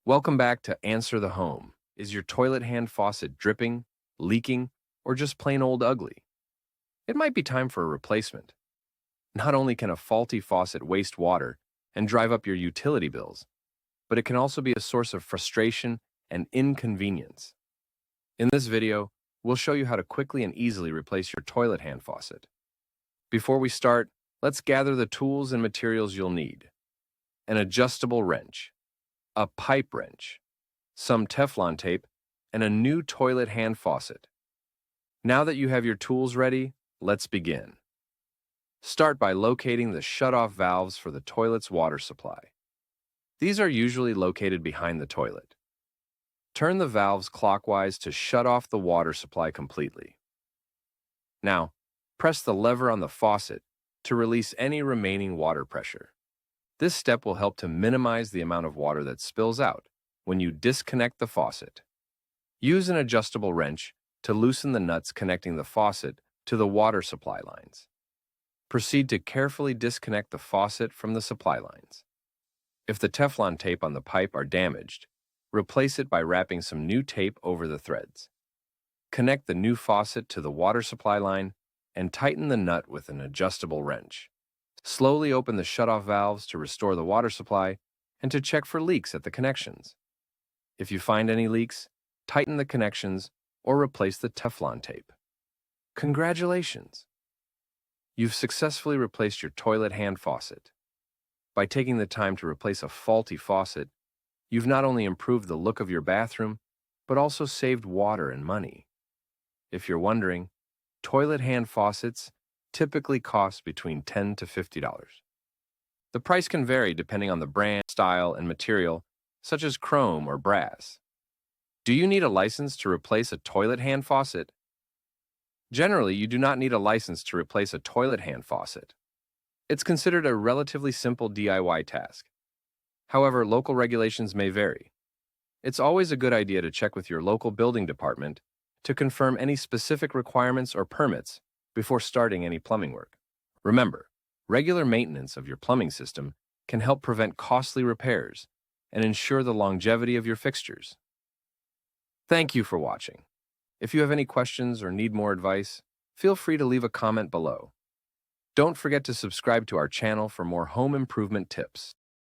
Welcome back to Answer the Home. Is your toilet hand faucet dripping, leaking, or just plain old ugly? It might be time for a replacement. Not only can a faulty faucet waste water and drive up your utility bills, but it can also be a source of frustration and inconvenience. In this video, we'll show you how to quickly and easily replace your toilet hand faucet. Before we start, let's gather the tools and materials you'll need. An adjustable wrench, a pipe wrench, some Teflon tape, and a new toilet hand faucet. Now that you have your tools ready, let's begin. Start by locating the shut-off valves for the toilet's water supply. These are usually located behind the toilet. Turn the valves clockwise to shut off the water supply completely. Now, press the lever on the faucet to release any remaining water pressure. This step will help to minimize the amount of water that spills out when you disconnect the faucet. Use an adjustable wrench to loosen the nuts connecting the faucet to the water supply lines. Proceed to carefully disconnect the faucet from the supply lines. If the Teflon tape on the pipe are damaged, replace it by wrapping some new tape over the threads. Connect the new faucet to the water supply line and tighten the nut with an adjustable wrench. Slowly open the shutoff valves to restore the water supply and to check for leaks at the connections. If you find any leaks, tighten the connections or replace the Teflon tape. Congratulations! You've successfully replaced your toilet hand faucet. By taking the time to replace a faulty faucet, you've not only improved the look of your bathroom, but also saved water and money. If you're wondering, toilet hand faucets typically cost between $10 to $50. The price can vary depending on the brand, style, and material, such as chrome or brass. Do you need a license to replace a toilet hand faucet? Generally, you do not need a license to replace a toilet hand faucet. It's considered a relatively simple DIY task. However, local regulations may vary. It's always a good idea to check with your local building department to confirm any specific requirements or permits before starting any plumbing work. Remember, regular maintenance of your plumbing system can help prevent costly repairs and ensure the longevity of your fixtures. Thank you for watching. If you have any questions or need more advice, feel free to leave a comment below. Don't forget to subscribe to our channel for more home improvement tips.